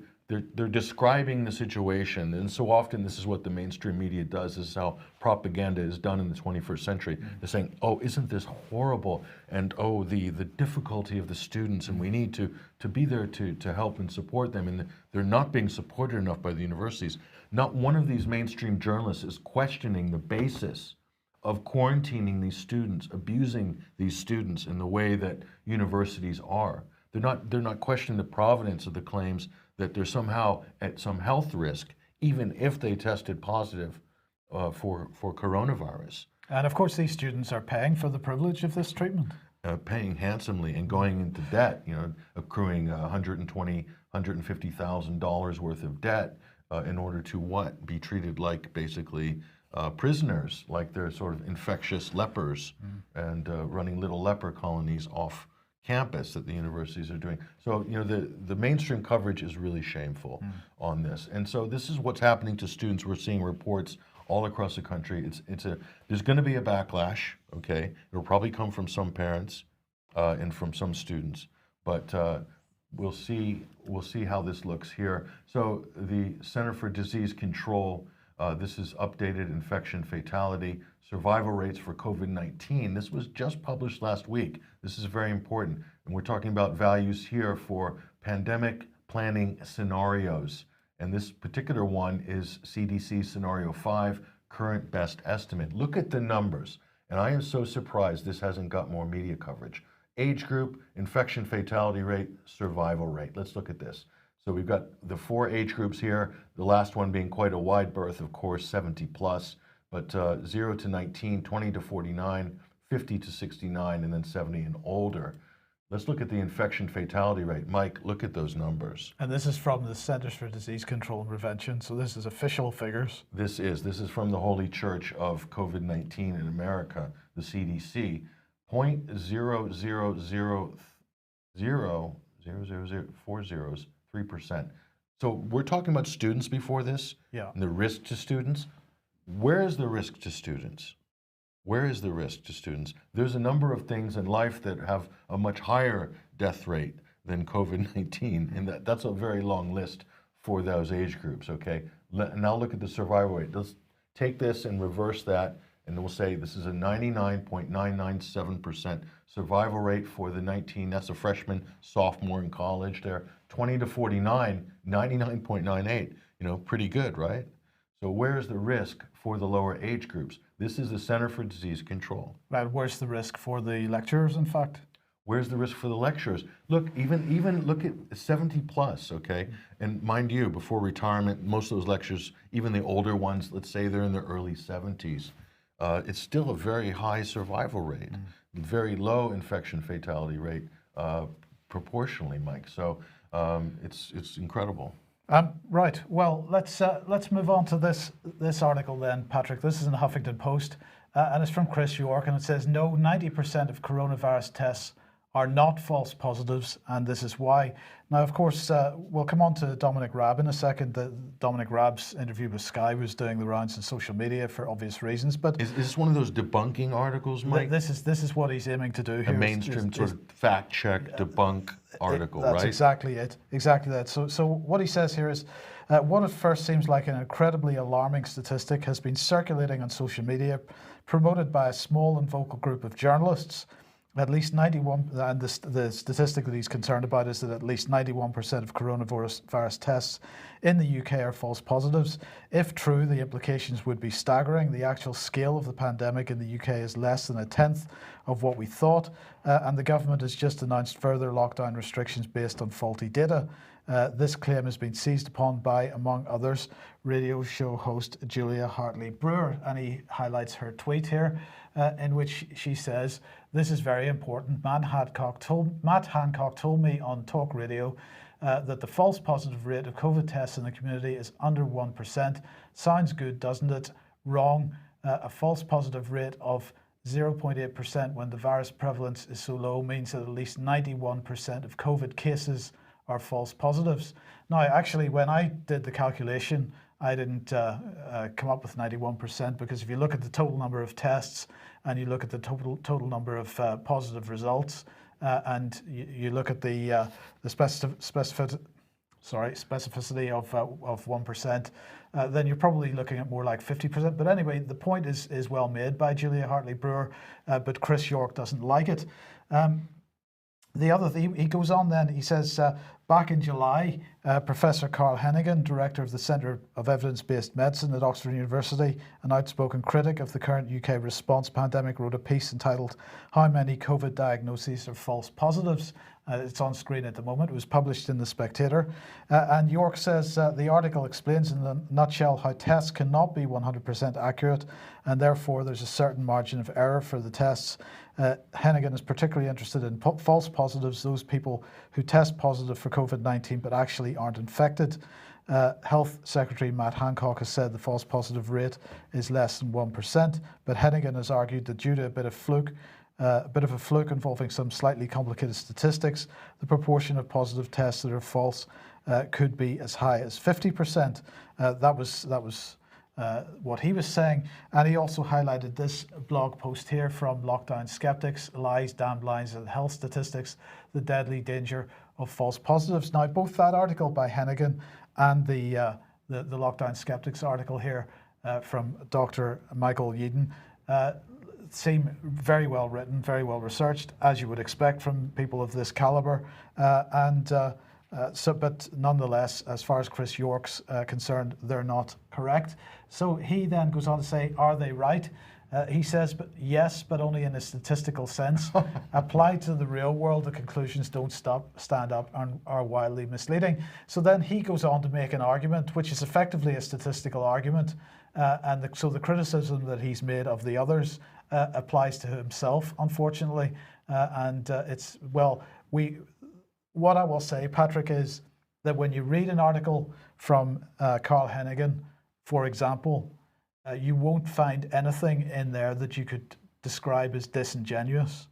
describing the situation, and so often this is what the mainstream media does. This is how propaganda is done in the 21st century. They're saying, oh, isn't this horrible? And oh, the difficulty of the students, and we need to be there to help and support them. And they're not being supported enough by the universities. Not one of these mainstream journalists is questioning the basis of quarantining these students, abusing these students in the way that universities are. They're not questioning the provenance of the claims that they're somehow at some health risk, even if they tested positive for coronavirus. And of course, these students are paying for the privilege of this treatment. Paying handsomely and going into debt, accruing $120,000, $150,000 worth of debt in order to what? Be treated like basically prisoners, like they're sort of infectious lepers and running little leper colonies off campus that the universities are doing. So, the mainstream coverage is really shameful on this. And so this is what's happening to students. We're seeing reports all across the country. There's going to be a backlash, okay? It'll probably come from some parents and from some students, but we'll see how this looks here. So the Center for Disease Control, this is updated infection fatality, survival rates for COVID-19. This was just published last week. This is very important. And we're talking about values here for pandemic planning scenarios. And this particular one is CDC Scenario 5, current best estimate. Look at the numbers. And I am so surprised this hasn't got more media coverage. Age group, infection fatality rate, survival rate. Let's look at this. So we've got the 4 age groups here, the last one being quite a wide berth, of course, 70 plus, but 0 to 19, 20 to 49, 50 to 69, and then 70 and older. Let's look at the infection fatality rate. Mike, look at those numbers. And this is from the Centers for Disease Control and Prevention, so this is official figures. This is from the Holy Church of COVID-19 in America, the CDC. 0.000004003%. So we're talking about students before this, and the risk to students. Where is the risk to students? Where is the risk to students? There's a number of things in life that have a much higher death rate than COVID-19, and that's a very long list for those age groups, okay? Now look at the survival rate. Let's take this and reverse that, and we'll say this is a 99.997% survival rate for the 19, that's a freshman, sophomore in college there. 20 to 49, 99.98, pretty good, right? So where's the risk for the lower age groups? This is the Center for Disease Control. Right, where's the risk for the lecturers, in fact? Where's the risk for the lecturers? Look, even look at 70 plus, okay? And mind you, before retirement, most of those lecturers, even the older ones, let's say they're in their early 70s, it's still a very high survival rate. very low infection fatality rate proportionally, Mike. So it's incredible. Right. Well, let's move on to this article then, Patrick. This is in the Huffington Post, and it's from Chris York, and it says, no, 90% of coronavirus tests are not false positives, and this is why. Now, of course, we'll come on to Dominic Raab in a second. Dominic Raab's interview with Sky was doing the rounds on social media for obvious reasons. But is this one of those debunking articles, Mike? This is what he's aiming to do here. A mainstream sort of fact check, debunk article, right? That's exactly it. Exactly that. So what he says here is, what at first seems like an incredibly alarming statistic has been circulating on social media, promoted by a small and vocal group of journalists. At least 91, and the statistic that he's concerned about is that at least 91% of coronavirus tests in the UK are false positives. If true, the implications would be staggering. The actual scale of the pandemic in the UK is less than a tenth of what we thought, and the government has just announced further lockdown restrictions based on faulty data. This claim has been seized upon by, among others, radio show host Julia Hartley-Brewer, and he highlights her tweet here, in which she says, "This is very important. Matt Hancock told me on talk radio that the false positive rate of COVID tests in the community is under 1%. Sounds good, doesn't it? Wrong. A false positive rate of 0.8% when the virus prevalence is so low means that at least 91% of COVID cases are false positives." Now, actually, when I did the calculation, I didn't come up with 91%, because if you look at the total number of tests and you look at the total number of positive results, and you look at the specificity of 1%, then you're probably looking at more like 50%. But anyway, the point is well made by Julia Hartley-Brewer, but Chris York doesn't like it. The other thing, he goes on then, he says, back in July, Professor Carl Henningsen, director of the Centre of Evidence-Based Medicine at Oxford University, an outspoken critic of the current UK response pandemic, wrote a piece entitled "How Many COVID Diagnoses Are False Positives?" It's on screen at the moment. It was published in The Spectator. And York says the article explains in a nutshell how tests cannot be 100% accurate, and therefore there's a certain margin of error for the tests. Henningsen is particularly interested in false positives, those people who test positive for COVID-19 but actually aren't infected. Health Secretary Matt Hancock has said the false positive rate is less than 1%, but Henningsen has argued that due to a bit of a fluke involving some slightly complicated statistics, the proportion of positive tests that are false could be as high as 50%. That was what he was saying, and he also highlighted this blog post here from Lockdown Skeptics: Lies, Damned Lies and Health Statistics, the Deadly Danger of False Positives. Now, both that article by Henningsen and the Lockdown Skeptics article here from Dr. Michael Yeadon seem very well written, very well researched, as you would expect from people of this caliber, but nonetheless, as far as Chris York's concerned, they're not correct. So he then goes on to say, are they right? He says, but yes, but only in a statistical sense. Applied to the real world, the conclusions don't stand up and are wildly misleading. So then he goes on to make an argument, which is effectively a statistical argument. So the criticism that he's made of the others applies to himself, unfortunately. What I will say, Patrick, is that when you read an article from Carl Henningsen, for example, you won't find anything in there that you could describe as disingenuous.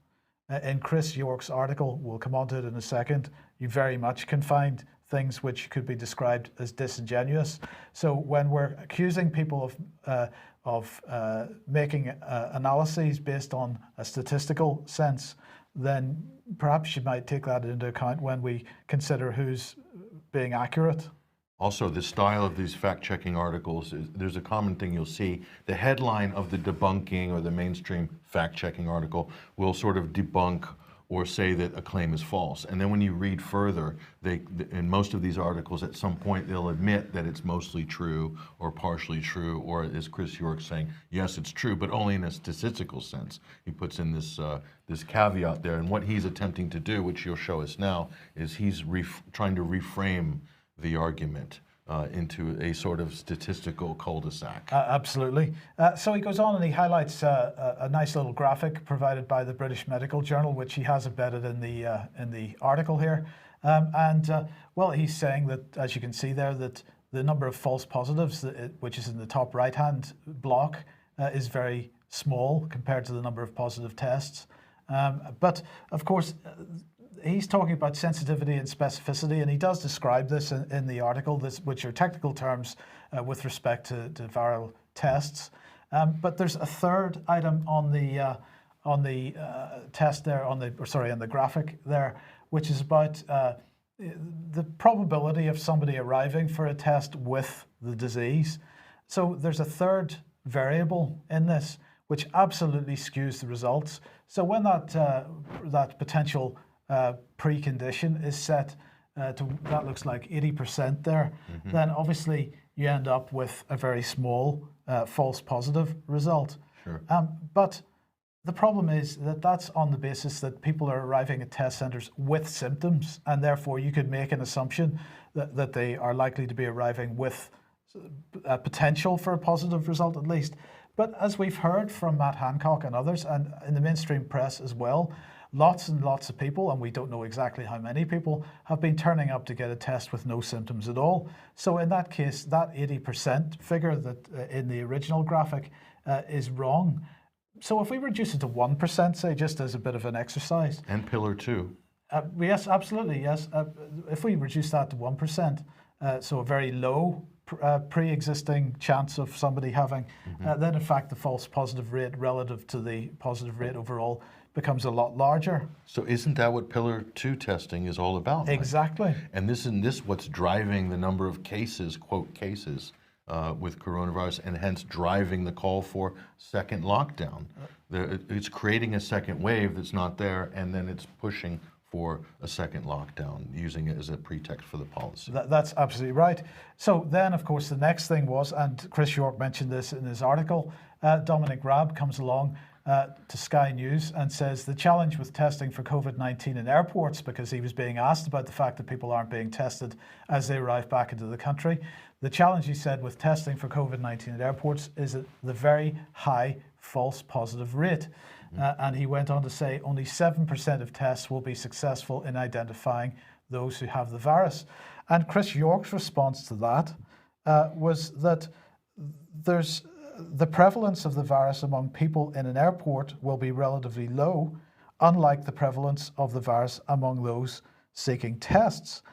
In Chris York's article, we'll come on to it in a second, you very much can find things which could be described as disingenuous. So when we're accusing people of making analyses based on a statistical sense, then perhaps you might take that into account when we consider who's being accurate. Also, the style of these fact-checking articles, there's a common thing you'll see. The headline of the debunking or the mainstream fact-checking article will sort of debunk or say that a claim is false. And then when you read further, in most of these articles, at some point, they'll admit that it's mostly true or partially true, or as Chris York saying, yes, it's true, but only in a statistical sense. He puts in this caveat there. And what he's attempting to do, which he'll show us now, is he's trying to reframe the argument into a sort of statistical cul-de-sac. Absolutely. So he goes on and he highlights a nice little graphic provided by the British Medical Journal, which he has embedded in the article here. Well, he's saying that, as you can see there, that the number of false positives, which is in the top right-hand block, is very small compared to the number of positive tests. But of course, he's talking about sensitivity and specificity, and he does describe this in the article, which are technical terms with respect to viral tests. But there's a third item on the test there, on the graphic there, which is about the probability of somebody arriving for a test with the disease. So there's a third variable in this, which absolutely skews the results. So when that potential precondition is set to, that looks like 80% there, then obviously you end up with a very small false positive result. Sure. But the problem is that that's on the basis that people are arriving at test centres with symptoms, and therefore you could make an assumption that they are likely to be arriving with a potential for a positive result at least. But as we've heard from Matt Hancock and others, and in the mainstream press as well, lots and lots of people, and we don't know exactly how many people, have been turning up to get a test with no symptoms at all. So in that case, that 80% figure that in the original graphic is wrong. So if we reduce it to 1%, say, just as a bit of an exercise. And pillar 2. Yes, absolutely, yes. If we reduce that to 1%, so a very low pre-existing chance of somebody having, then in fact the false positive rate relative to the positive rate overall becomes a lot larger. So isn't that what pillar 2 testing is all about? Exactly. Mike? And this what's driving the number of cases, quote cases, with coronavirus, and hence driving the call for second lockdown. It's creating a second wave that's not there, and then it's pushing for a second lockdown, using it as a pretext for the policy. That's absolutely right. So then, of course, the next thing was, and Chris York mentioned this in his article, Dominic Raab comes along to Sky News and says the challenge with testing for COVID-19 in airports, because he was being asked about the fact that people aren't being tested as they arrive back into the country. The challenge, he said, with testing for COVID-19 at airports is the very high false positive rate. And he went on to say only 7% of tests will be successful in identifying those who have the virus. And Chris York's response to that was that there's the prevalence of the virus among people in an airport will be relatively low, unlike the prevalence of the virus among those seeking tests.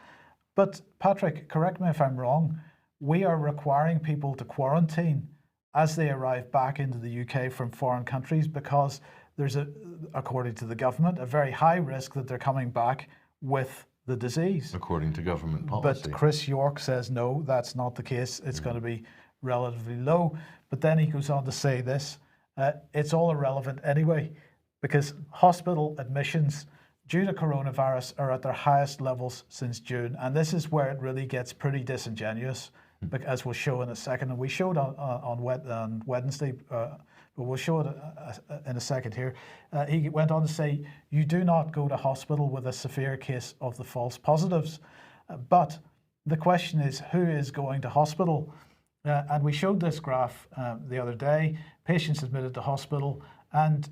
But Patrick, correct me if I'm wrong, we are requiring people to quarantine as they arrive back into the UK from foreign countries because there's, according to the government, a very high risk that they're coming back with the disease. According to government policy. But Chris York says, no, that's not the case. It's going to be relatively low. But then he goes on to say this, it's all irrelevant anyway, because hospital admissions due to coronavirus are at their highest levels since June. And this is where it really gets pretty disingenuous, as we'll show in a second. And we showed on Wednesday, but we'll show it in a second here. He went on to say, you do not go to hospital with a severe case of the false positives. But the question is, who is going to hospital? And we showed this graph the other day, patients admitted to hospital, and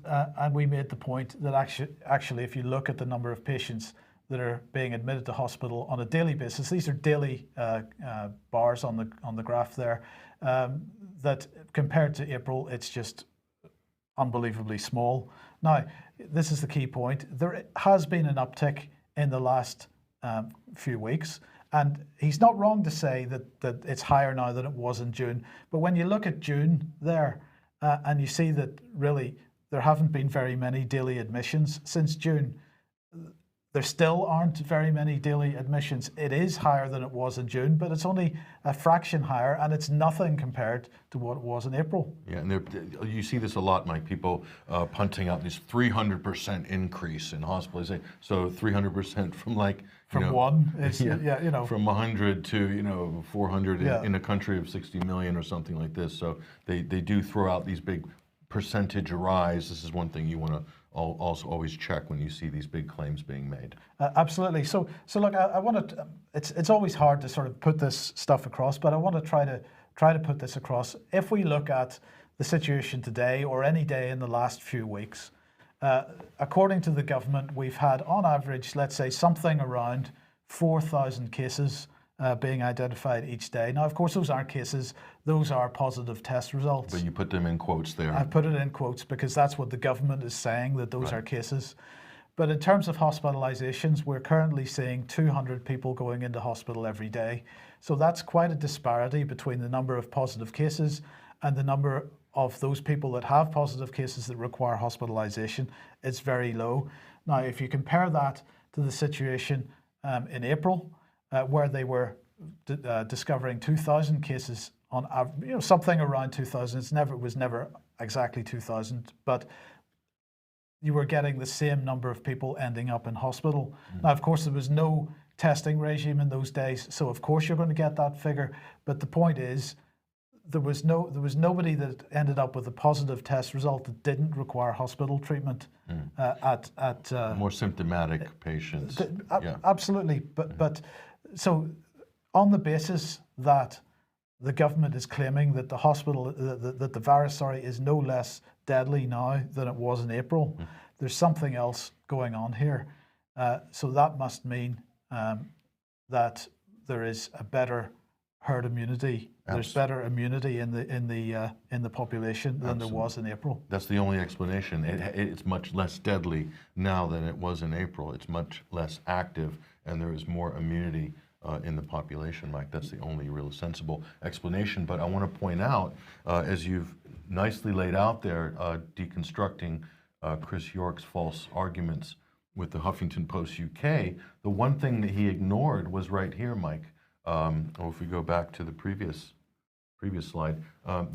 we made the point that actually if you look at the number of patients that are being admitted to hospital on a daily basis, these are daily bars on the graph there, that compared to April, it's just unbelievably small. Now, this is the key point. There has been an uptick in the last few weeks. And he's not wrong to say that it's higher now than it was in June. But when you look at June there, and you see that really there haven't been very many daily admissions since June, there still aren't very many daily admissions. It is higher than it was in June, but it's only a fraction higher, and it's nothing compared to what it was in April. Yeah, and you see this a lot, Mike, people punting out this 300% increase in hospitalization. So 300% from like, from one, is, from 100 to 400 in a country of 60 million or something like this. So they do throw out these big percentage rise. This is one thing you want to also always check when you see these big claims being made. Absolutely. So look, I want to. It's always hard to sort of put this stuff across, but I want to try to put this across. If we look at the situation today or any day in the last few weeks, according to the government, we've had on average, let's say, something around 4,000 cases being identified each day. Now, of course, those aren't cases; those are positive test results. But you put them in quotes there. I put it in quotes because that's what the government is saying, that those are cases. But in terms of hospitalizations, we're currently seeing 200 people going into hospital every day. So that's quite a disparity between the number of positive cases and the number of those people that have positive cases that require hospitalization. It's very low. Now, if you compare that to the situation in April, where they were discovering 2,000 cases on average, something around 2,000. It was never exactly 2,000, but you were getting the same number of people ending up in hospital. Now, of course, there was no testing regime in those days, so of course you're going to get that figure. But the point is, there was nobody that ended up with a positive test result that didn't require hospital treatment at more symptomatic patients. Absolutely, but so on the basis that the government is claiming that the virus, is no less deadly now than it was in April, there's something else going on here. So that must mean that there is a better herd immunity. There's better immunity in the population than there was in April. That's the only explanation. It's much less deadly now than it was in April. It's much less active, and there is more immunity in the population, Mike. That's the only real sensible explanation. But I want to point out, as you've nicely laid out there, deconstructing Chris York's false arguments with the Huffington Post UK, the one thing that he ignored was right here, Mike. Or if we go back to the previous slide,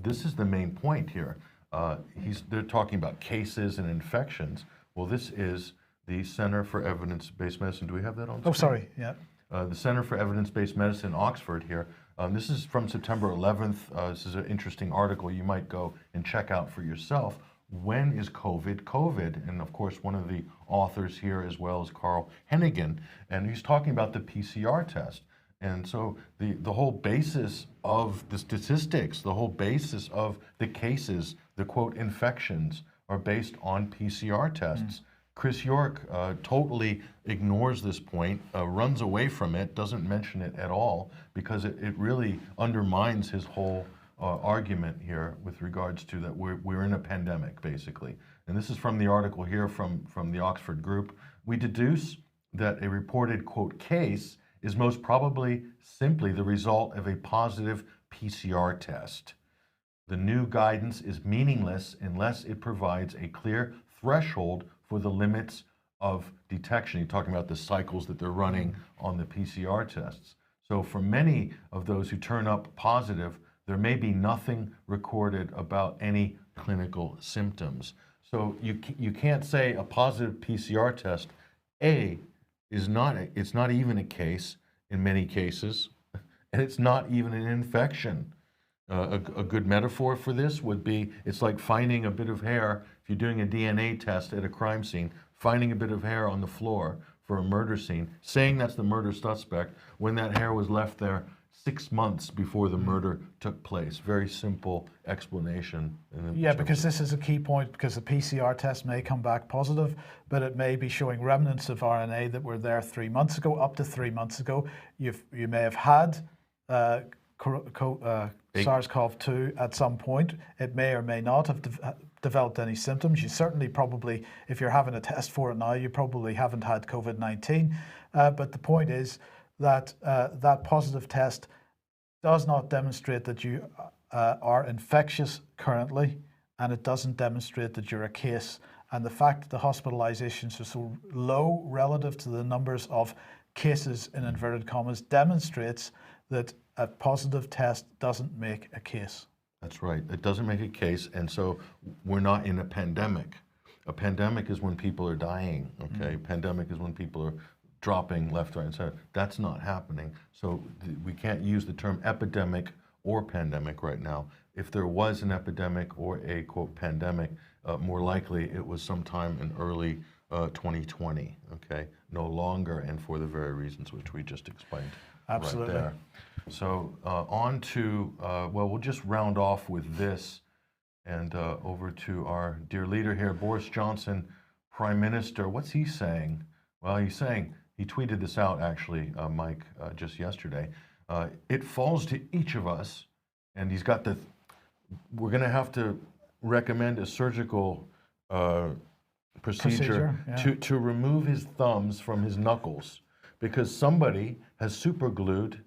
this is the main point here. They're talking about cases and infections. Well, this is the Center for Evidence-Based Medicine. Do we have that on screen? Oh, sorry, yeah. The Center for Evidence-Based Medicine, Oxford here. This is from September 11th. This is an interesting article you might go and check out for yourself. When is COVID? And of course, one of the authors here as well is Carl Hennigan, and he's talking about the PCR test. And so the whole basis of the statistics, the whole basis of the cases, the quote infections, are based on PCR tests. Chris York totally ignores this point, runs away from it, doesn't mention it at all, because it really undermines his whole argument here with regards to that we're in a pandemic, basically. And this is from the article here from the Oxford group. We deduce that a reported, quote, case is most probably simply the result of a positive PCR test. The new guidance is meaningless unless it provides a clear threshold for the limits of detection. You're talking about the cycles that they're running on the PCR tests. So for many of those who turn up positive, there may be nothing recorded about any clinical symptoms. So you can't say a positive PCR test, it's not even a case in many cases, and it's not even an infection. A good metaphor for this would be, it's like finding a bit of hair, if you're doing a DNA test at a crime scene, finding a bit of hair on the floor for a murder scene, saying that's the murder suspect when that hair was left there 6 months before the murder took place. Very simple explanation. Yeah, because this is a key point, because the PCR test may come back positive, but it may be showing remnants of RNA that were there 3 months ago, up to 3 months ago. You may have had SARS-CoV-2 at some point. It may or may not have developed any symptoms. You certainly probably, if you're having a test for it now, you probably haven't had COVID-19. But the point is that that positive test does not demonstrate that you are infectious currently, and it doesn't demonstrate that you're a case. And the fact that the hospitalizations are so low relative to the numbers of cases, in inverted commas, demonstrates that a positive test doesn't make a case. That's right. It doesn't make a case, and so we're not in a pandemic. A pandemic is when people are dying, okay? Pandemic is when people are dropping left, right, and center. That's not happening. So we can't use the term epidemic or pandemic right now. if there was an epidemic or a, quote, pandemic, more likely it was sometime in early 2020, okay? No longer, and for the very reasons which we just explained. Absolutely. Right there. So on to, well, we'll just round off with this and over to our dear leader here, Boris Johnson, Prime Minister. What's he saying? Well, he's saying, he tweeted this out actually, Mike, just yesterday. It falls to each of us, and he's got we're going to have to recommend a surgical procedure yeah. to remove his thumbs from his knuckles because somebody has superglued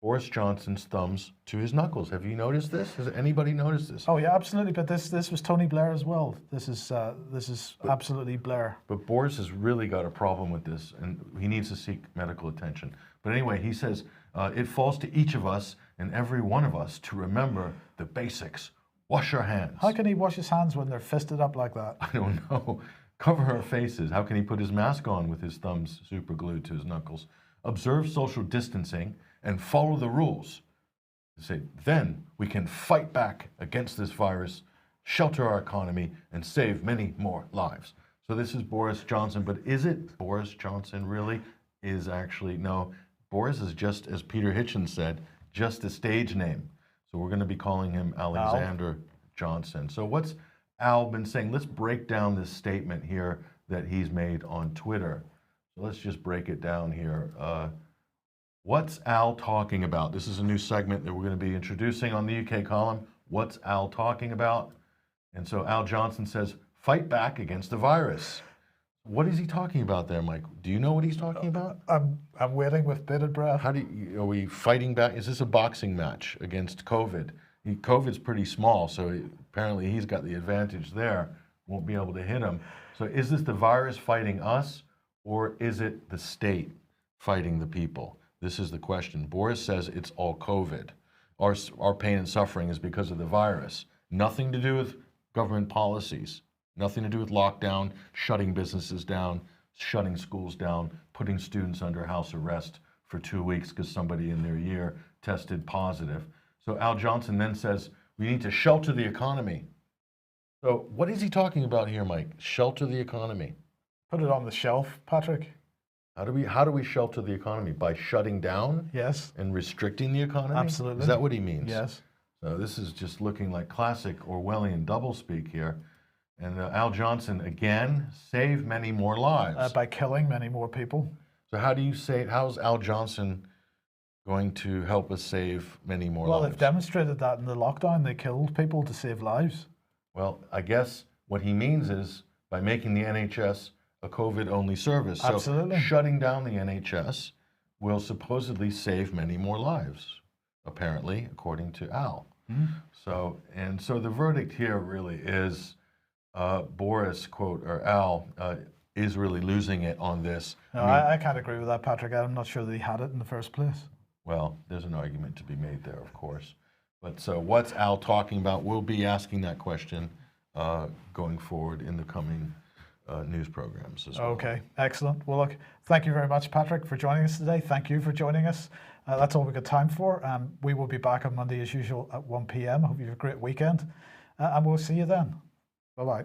Boris Johnson's thumbs to his knuckles. Have you noticed this? Has anybody noticed this? Oh yeah, absolutely. But this was Tony Blair as well. This is absolutely Blair. But Boris has really got a problem with this, and he needs to seek medical attention. But anyway, he says it falls to each of us and every one of us to remember the basics. Wash your hands. How can he wash his hands when they're fisted up like that? I don't know. Cover our faces. How can he put his mask on with his thumbs super glued to his knuckles? Observe social distancing and follow the rules. Say, then we can fight back against this virus, shelter our economy, and save many more lives. So this is Boris Johnson, but is it Boris Johnson really? Is actually, no. Boris is just, as Peter Hitchens said, just a stage name. So we're going to be calling him Alexander Johnson. So what's Al been saying? Let's break down this statement here that he's made on Twitter. So let's just break it down here. What's Al talking about? This is a new segment that we're going to be introducing on the UK column. What's Al talking about? And so Al Johnson says, fight back against the virus. What is he talking about there, Mike? Do you know what he's talking about? I'm waiting with bated breath. How are we fighting back? Is this a boxing match against COVID? COVID's pretty small, so apparently he's got the advantage there. Won't be able to hit him. So is this the virus fighting us, or is it the state fighting the people? This is the question. Boris says it's all COVID. Our pain and suffering is because of the virus. Nothing to do with government policies. Nothing to do with lockdown, shutting businesses down, shutting schools down, putting students under house arrest for 2 weeks because somebody in their year tested positive. So Al Johnson then says, we need to shelter the economy. So what is he talking about here, Mike? Shelter the economy. Put it on the shelf, Patrick. How do we shelter the economy? By shutting down? Yes. And restricting the economy? Absolutely. Is that what he means? Yes. So this is just looking like classic Orwellian doublespeak here. And Al Johnson, again, save many more lives. By killing many more people. So how's Al Johnson going to help us save many more lives? Well, they've demonstrated that in the lockdown. They killed people to save lives. Well, I guess what he means is by making the NHS a COVID-only service. Absolutely. So shutting down the NHS will supposedly save many more lives, apparently, according to Al. So the verdict here really is Boris, quote, or Al, is really losing it on this. No, I can't agree with that, Patrick. I'm not sure that he had it in the first place. Well, there's an argument to be made there, of course. But so what's Al talking about? We'll be asking that question going forward in the coming news programs as well. Okay, excellent. Well, look, thank you very much, Patrick, for joining us today. Thank you for joining us. That's all we've got time for. We will be back on Monday as usual at 1 p.m. I hope you have a great weekend. And we'll see you then. Bye-bye.